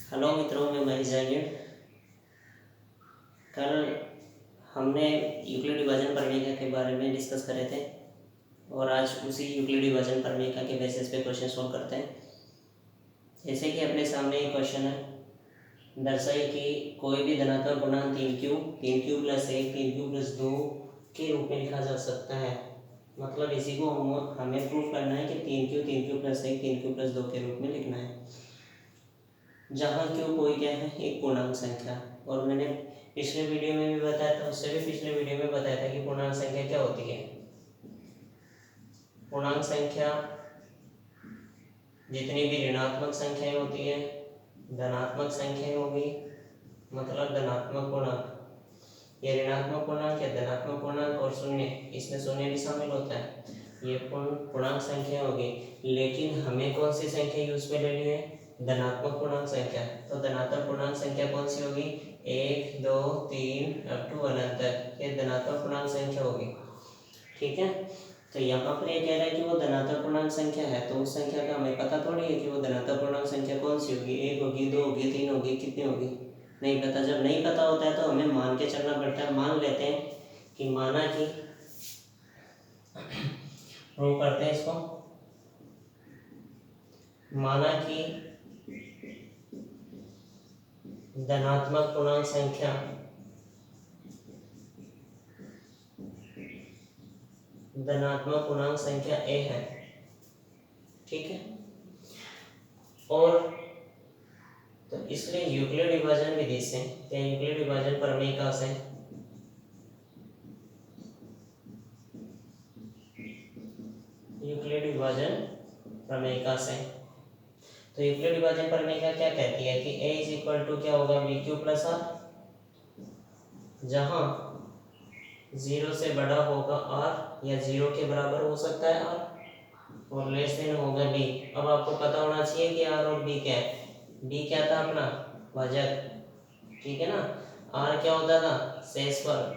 Hello मित्रों, मैं महेश जागीर। कल हमने यूक्लिड विभाजन प्रमेय के बारे में डिस्कस करे थे और आज उसी यूक्लिड विभाजन प्रमेय के बेसिस पे क्वेश्चन सॉल्व करते हैं। जैसे कि अपने सामने एक क्वेश्चन है, दर्शाइए कि कोई भी धनात्मक पूर्णांक 3q प्लस 1 3q प्लस 2 के रूप में लिखा जा सकता है। मतलब इसी को हमें प्रूफ करना है कि 3q प्लस 1 3q प्लस 2 के रूप में लिखना है, जहाँ क्यों कोई क्या है, एक पूर्णांक संख्या। और मैंने पिछले वीडियो में भी बताया था, उससे भी पिछले वीडियो में बताया था कि पूर्णांक संख्या क्या होती है। पूर्णांक संख्या जितनी भी ऋणात्मक संख्याएं होती है, धनात्मक संख्याएं होगी, मतलब धनात्मक पूर्णांक या ऋणात्मक पूर्णांक या धनात्मक पूर्णांक और शून्य, इसमें शून्य भी शामिल होता है, ये पूर्णांक संख्या होगी। लेकिन हमें कौन सी संख्या यूज में लेनी है? धनात्मक पूर्णांक संख्या। तो धनात्मक पूर्णांक संख्या कौन सी होगी? 1 2 3 अप टू अनंत तक, ये धनात्मक पूर्णांक संख्या होगी। ठीक है, तो यहाँ पर ये कह रहा है कि वो धनात्मक पूर्णांक संख्या है, तो उस संख्या का हमें पता थोड़ी है कि वो धनात्मक पूर्णांक संख्या कौन सी होगी, 1 होगी, 2 होगी, 3 होगी, कितनी होगी, नहीं पता। जब नहीं पता होता है तो हमें मान के चलना पड़ता है। मान लेते हैं कि माना कि प्रूव करते हैं इसको, माना कि धनात्मक पूर्णांक संख्या a है। ठीक है, और तो इसलिए यूक्लिड विभाजन विधि से या यूक्लिड विभाजन प्रमेय का से यूक्लिड विभाजन प्रमेय का से तो यूक्लिड विभाजन प्रमेय का क्या कहती है कि a इज इक्वल टू क्या होगा, बी क्यू प्लस आर, जहां 0 से बड़ा होगा r या 0 के बराबर हो सकता है r और लेस देन होगा b। अब आपको पता होना चाहिए कि r और b क्या है। b क्या था अपना? भाजक। ठीक है ना, r क्या होता था? शेषफल,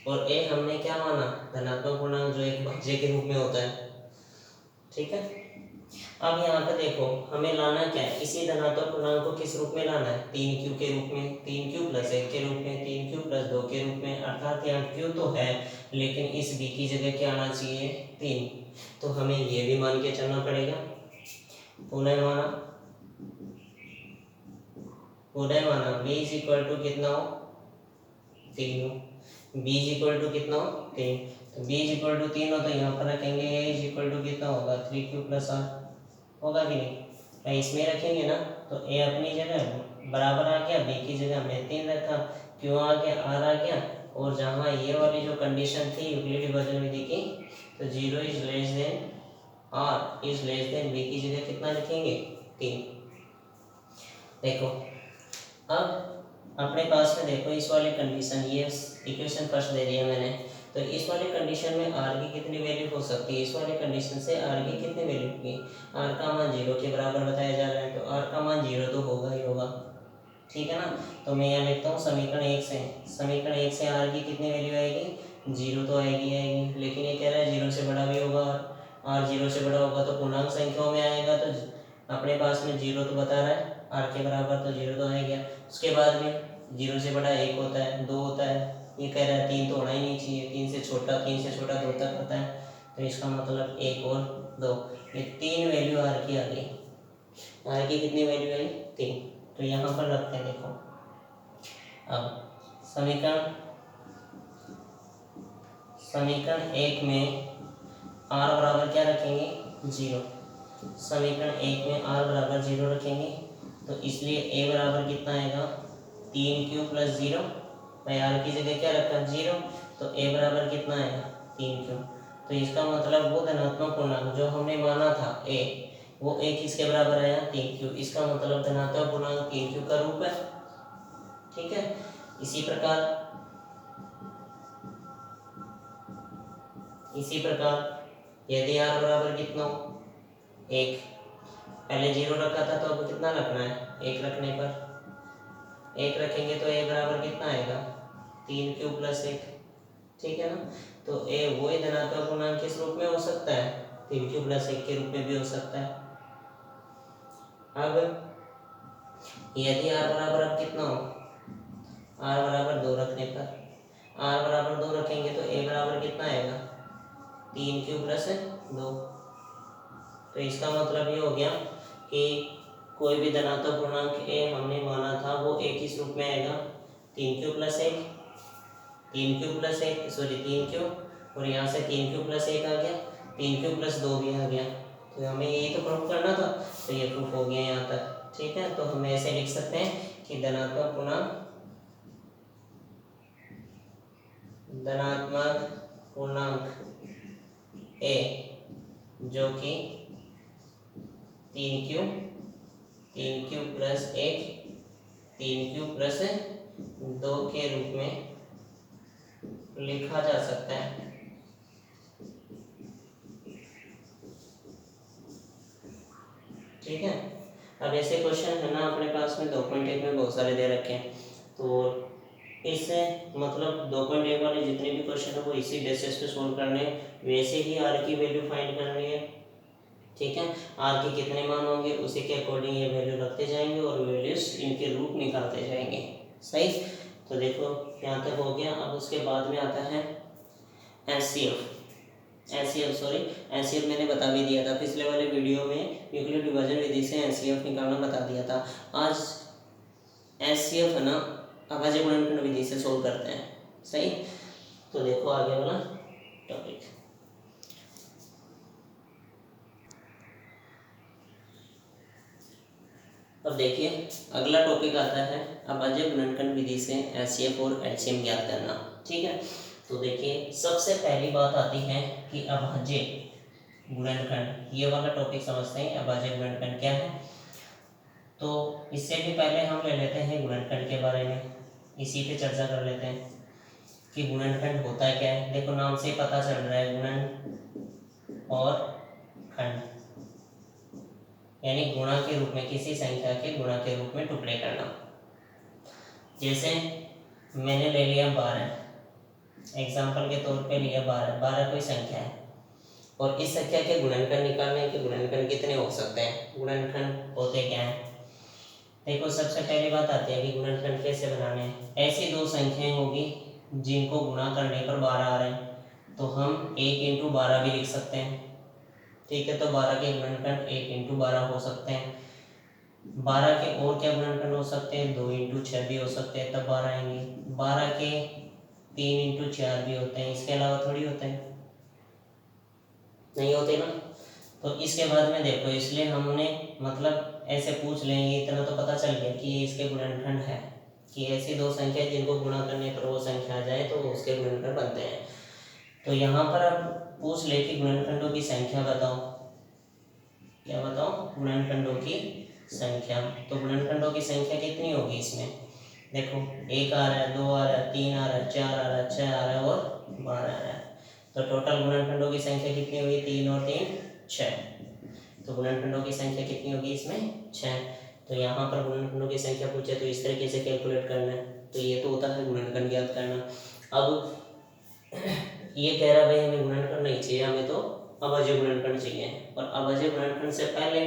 और a हमने क्या माना? धनात्मक पूर्णांक, जो एक भाज्य के रूप में होता है। ठीक है, अब यहाँ पे देखो हमें लाना क्या है, इसी धनात्मक पूर्णांक को किस रूप में लाना है? 3q के रूप में, 3q प्लस 1 के रूप में, 3q प्लस 2 के रूप में। अर्थात यहाँ q तो है लेकिन इस b की जगह क्या आना चाहिए? 3। तो हमें ये भी मान के चलना पड़ेगा। पुनः माना b इज इक्वल टू कितना हो? 3 हो। b इज इक्वल टू कितना हो? 3। तो b इज इक्वल टू 3 हो तो यहाँ पर रखेंगे a इज इक्वल टू कितना होगा? 3q प्लस r होगा कि नहीं? इसमें रखेंगे ना तो a अपनी जगह बराबर आ गया, b की जगह हमने 3 रखा, q आ गया, r आ गया। और जहाँ ये वाली जो कंडीशन थी यूक्लिड विभाजन विधि की, तो 0 is less than r is less than b की जगह कितना लिखेंगे? 3। देखो अब अपने पास में देखो इस वाली कंडीशन, ये इक्वेशन फर्स्ट दे दिया मैंने, तो इस वाली कंडीशन में r की कितनी वैल्यू हो सकती है? इस वाली कंडीशन से r की कितनी वैल्यू होगी? r का मान 0 के बराबर बताया जा रहा है, तो r का मान 0 तो होगा ही होगा। ठीक है ना, तो मैं यहाँ लिखता हूँ समीकरण 1 से r की कितनी वैल्यू आएगी? 0 तो आएगी। लेकिन ये कह रहा है 0 से बड़ा भी होगा, r 0 से बड़ा होगा तो पूर्णांक संख्याओं में आएगा, तो अपने पास में 0 तो बता रहा है r के बराबर, तो 0 तो आ गया। उसके बाद में 0 से बड़ा 1 होता है, 2 होता है, ये कह रहा है 3 तो होना ही नहीं चाहिए, 3 से छोटा 2 तक होता है, तो इसका मतलब 1 और 2, ये 3 वैल्यू r की आ गई। r की कितनी वैल्यू आई? 3। तो यहाँ पर रखते हैं। देखो अब समीकरण 1 में r बराबर क्या रखेंगे? 0। समीकरण 1 में r बराबर 0 रखेंगे, तो इसलिए a बराबर कितना आएगा? 3q प्लस 0, भाई r की जगह क्या रखा? 0, तो a बराबर कितना आएगा? 3q। तो इसका मतलब वो धनात्मक पूर्णांक जो हमने माना था a, वो a किसके बराबर आया? 3q। इसका मतलब धनात्मक पूर्णांक 3q का रूप है। ठीक है, इसी प्रकार यदि r बराबर कितना हो? 1, पहले 0 रखा था तो अब कितना रखना है? 1 रखने पर 1 रखेंगे तो a बराबर कितना आएगा? 3q plus 1। ठीक है ना, तो a वही धनात्मक पूर्णांक किस रूप में हो सकता है? 3q प्लस 1 के रूप में भी हो सकता है। अब यदि r बराबर अब कितना हो, r बराबर 2 रखने पर, r बराबर 2 रखेंगे तो a बराबर कितना आएगा, 3q प्लस 2। तो इसका मतलब ये हो गया कि कोई भी धनात्मक पूर्णांक a हमने माना था वो a किस रूप में आएगा, 3q plus 1, 3q plus 1 sorry 3q, और यहाँ से 3q प्लस 1 आ गया, 3q प्लस 2 भी आ गया। तो हमें यही तो प्रूफ करना था, तो ये प्रूफ हो गया यहाँ तक। ठीक है, तो हम ऐसे लिख सकते हैं कि धनात्मक पूर्णांक a जो कि 3q प्लस 1, 3q प्लस 2 के रूप में लिखा जा सकता है। ठीक है, अब ऐसे क्वेश्चन है ना अपने पास में 2.1 में बहुत सारे दे रखे हैं, तो इससे मतलब 2.1 वाले जितने भी क्वेश्चन है वो इसी बेसिस पे सोल्व करने हैं। वैसे ही आर की वैल्यू फाइंड करनी है। ठीक है, आर के कितने मान होंगे उसी के अकॉर्डिंग ये वैल्यू रखते जाएंगे और वैल्यूज इनके रूप निकालते जाएंगे। सही, तो देखो यहाँ तक हो गया। अब उसके बाद में आता है एचसीएफ मैंने बता भी दिया था पिछले वाले वीडियो में, न्यूक्लियर डिवीजन विधि से एचसीएफ निकालना बता दिया था। आज एचसीएफ है ना अभाज्य गुणनखंड विधि से सोल्व करते हैं। सही, तो देखो आगे वाला टॉपिक। अब देखिए अगला टॉपिक आता है अभाज्य गुणनखंड विधि से एचसीएफ और एचसीएम ज्ञात करना। ठीक है, तो देखिए सबसे पहली बात आती है कि अभाज्य गुणनखंड, ये वाला टॉपिक समझते हैं अभाज्य गुणनखंड क्या है। तो इससे भी पहले हम ले लेते हैं गुणनखंड के बारे में, इसी पे चर्चा कर लेते हैं कि गुणनखंड होता है क्या है। देखो नाम से पता चल रहा है, गुणन और खंड यानी गुणा के रूप में, किसी संख्या के गुणा के रूप में टुकड़े करना। जैसे मैंने ले लिया 12, एग्जाम्पल के तौर पे लिया 12 कोई संख्या है और इस संख्या के गुणनखंड निकालने के गुणनखंड कितने हो सकते हैं, गुणनखंड होते क्या हैं। देखो सबसे पहली बात आती है कि गुणनखंड कैसे बनाने हैं। ऐसी दो संख्याएं होगी जिनको गुणा करने पर 12 आ रहे हैं, तो हम 1 इंटू 12 भी लिख सकते हैं। ठीक है, तो 12 के गुणनखंड 1 इंटू 12 हो सकते हैं। 12 के और क्या गुणनखंड हो सकते हैं, 2 इंटू 6 भी हो सकते हैं, तब 12 आएंगे। 12 के 3 इंटू 4 भी होते हैं, इसके अलावा थोड़ी होते हैं, नहीं होते ना। तो इसके बाद में देखो, इसलिए हमने मतलब ऐसे पूछ लेंगे, इतना तो पता चल गया कि ये इसके गुणनखंड है, कि ऐसी दो संख्या जिनको गुणा करने पर वो संख्या आ जाए तो उसके गुणनखंड बनते हैं। तो यहाँ पर अब पूछ ले कि गुणनखंडों की संख्या बताओ, क्या बताओ, गुणनखंडों की संख्या। तो गुणनखंडों की संख्या कितनी होगी इसमें, देखो 1 आ रहा है, 2 आ रहा है, 3 आ रहा है, 4 आ रहा है, 6 आ रहा है और 12 आ रहा है। तो टोटल गुणनखंडों की संख्या कितनी होगी, 3 और 3 6। तो गुणनखंडों की संख्या कितनी होगी इसमें, 6। तो यहाँ पर गुणनखंडों की संख्या पूछे तो इस तरीके से कैलकुलेट करना है। तो ये तो होता है गुणनखंड ज्ञात करना। अब ये कह रहा भाई हमें गुणनखंड नहीं चाहिए, हमें तो अभाज्य गुणनखंड चाहिए। और अभाज्य गुणनखंड से पहले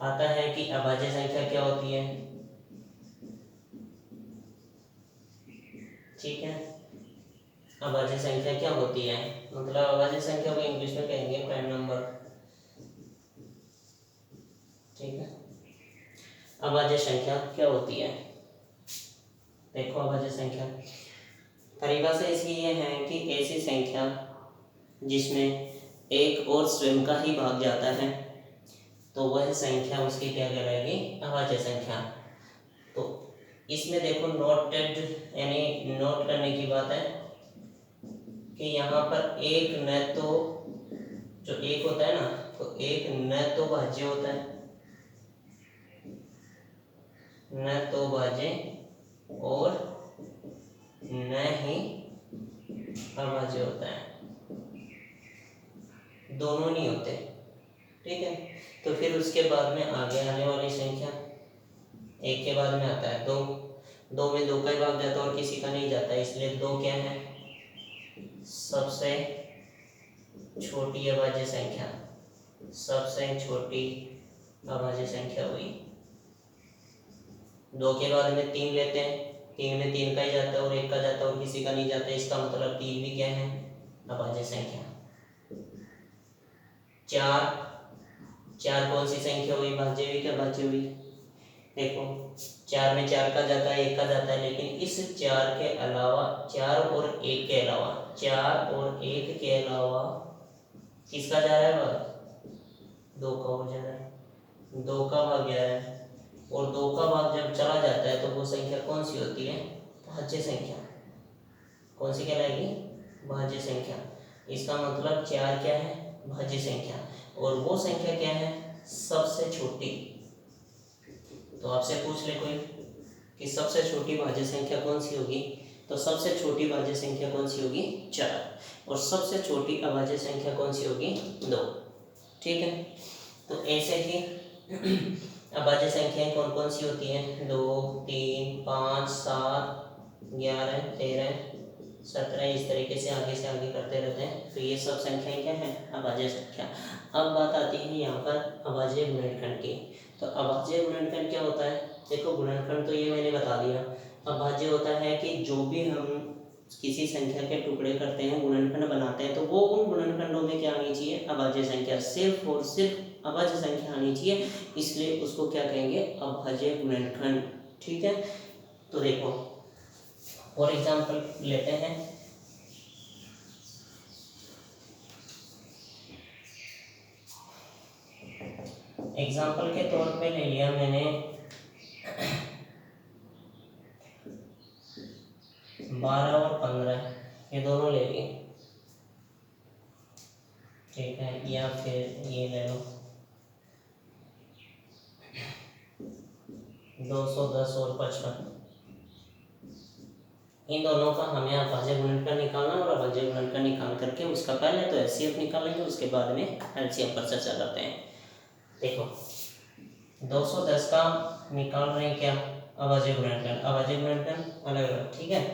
आता है कि अभाज्य संख्या क्या होती है। ठीक है, अभाज्य संख्या क्या होती है, मतलब अभाज्य संख्या को इंग्लिश में कहेंगे प्राइम नंबर। ठीक है, अभाज्य संख्या क्या होती है, देखो अभाज्य संख्या परिभाषा इसकी ये है कि ऐसी संख्या जिसमें एक और स्वयं का ही भाग जाता है तो वह संख्या उसकी क्या कहलाएगी, अभाज्य संख्या। तो इसमें देखो नोटेड यानी नोट करने की बात है कि यहाँ पर एक न तो जो एक होता है ना, तो एक न तो भाज्य होता है, न तो भाज्य और न ही अभाज्य होता है, दोनों नहीं होते। ठीक है, तो फिर उसके बाद में आगे आने वाली संख्या, एक के बाद में आता है 2, 2 में 2 का ही भाग जाता है और किसी का नहीं जाता, इसलिए 2 क्या है, सबसे छोटी अभाज्य संख्या, सबसे छोटी अभाज्य संख्या हुई। 2 के बाद में 3 लेते हैं, 3 में 3 का ही जाता है और 1 का जाता है और किसी का नहीं जाता है, इसका मतलब 3 भी क्या है, अभाज्य संख्या। 4 कौन सी संख्या हुई, भाज्य हुई क्या अभाज्य हुई? देखो 4 में 4 का जाता है, 1 का जाता है, लेकिन इस 4 के अलावा, 4 और 1 के अलावा, 4 और 1 के अलावा किसका जा रहा है भाग? 2 का हो जा रहा है, 2 का भाग जा रहा है। और 2 का भाग जब चला जाता है तो वो संख्या कौन सी होती है, भाज्य संख्या। कौन सी कहलाएगी, भाज्य संख्या। इसका मतलब 4 क्या है, भाज्य संख्या, और वो संख्या क्या है, सबसे छोटी। तो आपसे पूछ ले कोई कि सबसे छोटी भाज्य संख्या कौन सी होगी, तो सबसे छोटी भाज्य संख्या कौन सी होगी, 4, और सबसे छोटी अभाज्य संख्या कौन सी होगी, 2। ठीक है, तो ऐसे ही अभाज्य संख्याएं कौन कौन सी होती हैं, 2, 3, 5, 7, 11, 13, 17, इस तरीके से आगे करते रहते हैं। तो ये सब संख्याएं क्या है, अभाज्य संख्या। अब बात आती है यहाँ पर अभाज्य गुणनखंड की। तो अभाज्य गुणनखंड क्या होता है, देखो गुणनखंड तो ये मैंने बता दिया। अभाज्य होता है कि जो भी हम किसी संख्या के टुकड़े करते हैं, गुणनखंड बनाते हैं, तो वो उन गुणनखंडों में क्या आनी चाहिए, अभाज्य संख्या, सिर्फ और सिर्फ अभाज्य संख्या आनी चाहिए, इसलिए उसको क्या कहेंगे, अभाज्य गुणनखंड। ठीक है, तो देखो और एग्जाम्पल लेते हैं। एग्जाम्पल के तौर पे ले लिया मैंने 12 और 15, ये दोनों ले लिए। ठीक है, या फिर ये ले लो 210 और 55। इन दोनों का हमें अभाज्य गुणनखंड निकालना, और अभाज्य गुणनखंड निकाल करके उसका पहले तो एचसीएफ निकालेंगे, उसके बाद में एलसीएम पर चर्चा करते हैं। देखो 210 का निकाल रहे हैं क्या, अभाज्य गुणनखंड। अभाज्य गुणनखंड अलग अलग, ठीक है।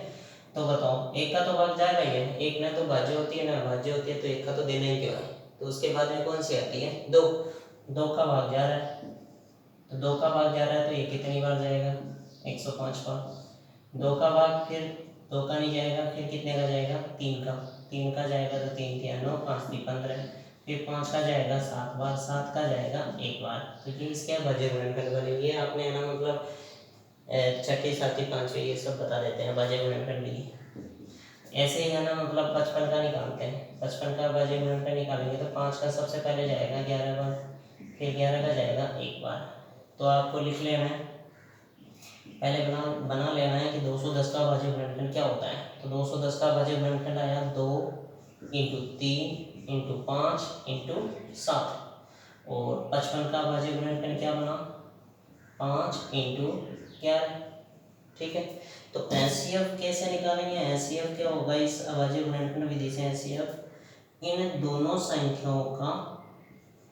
तो बताओ, एक का तो भाग जाएगा ही है, एक ना तो भाज्य होती है ना अभाज्य होती है, तो एक का तो देना ही क्यों है। तो उसके बाद में कौन सी आती है, 2 का भाग जा रहा है, तो 2 का भाग जा रहा है तो ये कितनी बार जाएगा, 105 बार। 2 का भाग फिर 2 का नहीं जाएगा, फिर कितने का जाएगा, 3 का जाएगा, तो 3 के 9, 5 3 15, फिर 5 का जाएगा 7 बार, 7 का जाएगा 1 बार। तो ये इसके अभाज्य गुणनखंड बनेंगे। आपने है ना मतलब छठी सातवीं पांचवी ये सब बता देते हैं अभाज्य गुणनखंड भी। ऐसे ही है ना मतलब 55 का निकालते हैं, 55 का अभाज्य गुणनखंड निकालेंगे तो 5 का सबसे पहले जाएगा 11 बार, फिर 11 का जाएगा 1 बार। तो आपको लिख लेना है, पहले बना लेना है कि 210 का अभाज्य गुणनखंड क्या होता है। तो 210 का अभाज्य गुणनखंड आया 2 × 3 × 5 × 7, और 55 का अभाज्य गुणनखंड क्या बना, 5 × 11। ठीक है, तो एचसीएफ कैसे निकालेंगे, एचसीएफ क्या होगा इस अभाज्य गुणनखंड विधि से, एचसीएफ इन दोनों संख्याओं का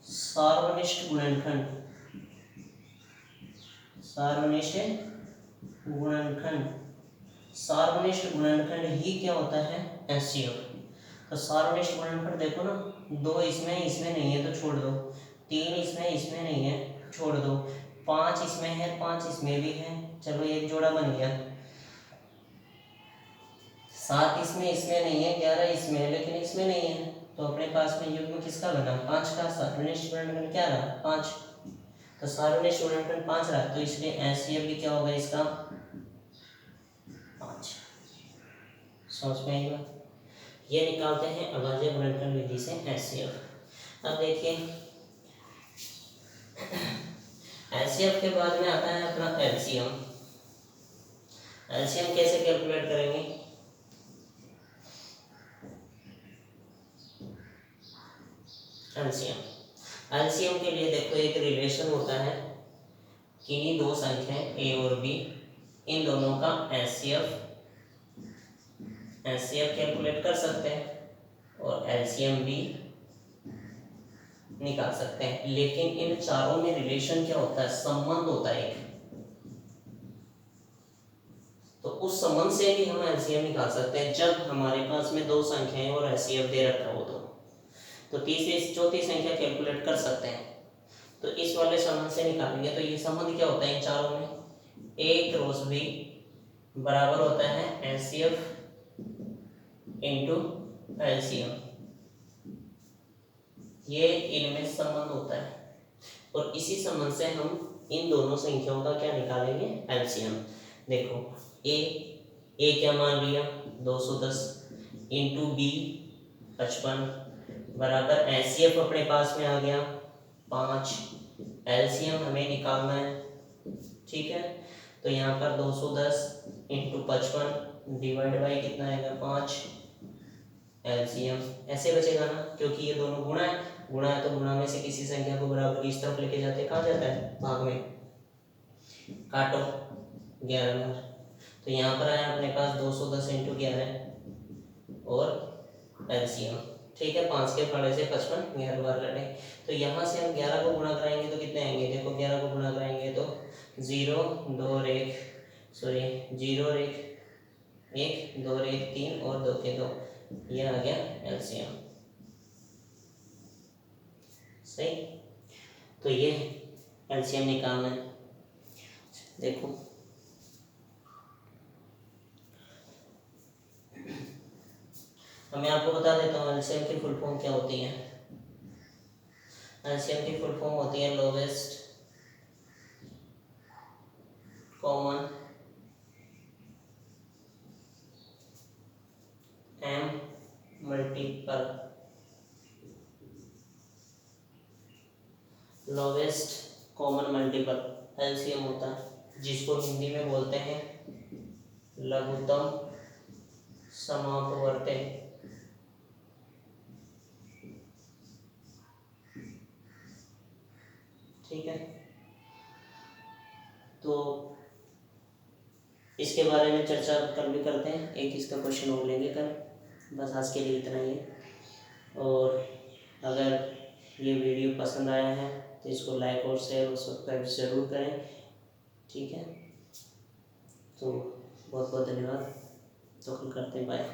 सार्वनिष्ठ गुणनखंड, सार्वनिष्ठ गुणनखंड ही क्या होता है, एचसीएफ। तो सार्वनिष्ठ गुणनखंड देखो ना, 2 इसमें नहीं है तो छोड़ दो, 3 इसमें नहीं है छोड़ दो, 5 इसमें है, 5 इसमें भी है, चलो एक जोड़ा बन गया। 7 इसमें नहीं है, 11 इसमें है लेकिन इसमें नहीं है, तो अपने पास में युग्म किसका बना, 5 का। सार्वनिष्ठ गुणनखंड क्या रहा, 5। तो सार्वनिष्ठ गुणनखंड 5 रहा, तो इसलिए एचसीएफ भी क्या होगा इसका, 5। समझ में आएगा, ये निकालते हैं अभाज्य गुणनखंड विधि से एचसीएफ। अब देखिए एचसीएफ के बाद में आता है अपना एलसीएम। एलसीएम कैसे कैलकुलेट करेंगे, एलसीएम के लिए देखो एक रिलेशन होता है, किन्हीं 2 संख्याएं ए और बी, इन दोनों का एचसीएफ कैलकुलेट कर सकते हैं और एलसीएम भी निकाल सकते हैं। लेकिन इन चारों में रिलेशन क्या होता है, संबंध होता है एक, तो उस संबंध से भी हम एलसीएम निकाल सकते हैं जब हमारे पास में 2 संख्याएं और एचसीएफ दे रखा हो। तो तीसरी चौथी संख्या कैलकुलेट कर सकते हैं। तो इस वाले संबंध से निकालेंगे। तो ये संबंध क्या होता है इन चारों में, A क्रॉस B बराबर होता है LCF इंटू LCM, ये इनमें संबंध होता है। और इसी संबंध से हम इन दोनों संख्याओं का क्या निकालेंगे, एलसीएम। देखो ए क्या मान लिया 210 इंटू बी 55 बराबर एलसीएफ अपने पास में आ गया 5, एलसीएम हमें निकालना है, ठीक है। तो यहाँ पर 210 इंटू 55 डिवाइड बाई कितना आएगा 5, एलसीएम ऐसे बचेगा ना, क्योंकि ये दोनों गुणा है, गुणा है तो गुणा में से किसी संख्या को बराबर इस तरफ लेके जाते, कहाँ जाता है भाग में, काटो 11 बार। तो यहाँ पर आया अपने पास 210 इंटू 11 और एलसीएम, ठीक है। 5 के फाड़े से 55 11 बार कटे। तो यहाँ से हम 11 को गुणा कराएंगे तो कितने आएंगे, देखो 11 को गुणा कराएंगे तो 0 2 और 1 सॉरी 0 और 1 2 और 1 3 और 2 के 2, ये आ गया एलसीएम, सही। तो ये एलसीएम निकालना है। देखो मैं आपको बता देता हूँ एलसीएम की फुल फॉर्म क्या होती है। एलसीएम की फुल फॉर्म होती है lowest common M multiple, lowest common multiple LCM होता है, जिसको हिंदी में बोलते हैं लघुत्तम समापवर्ती। ठीक है, तो इसके बारे में चर्चा कल भी करते हैं, एक इसका क्वेश्चन और लेंगे कल। बस आज के लिए इतना ही है। और अगर ये वीडियो पसंद आया है तो इसको लाइक और शेयर और सब्सक्राइब ज़रूर करें, ठीक है। तो बहुत बहुत धन्यवाद, तो कल करते हैं, बाय।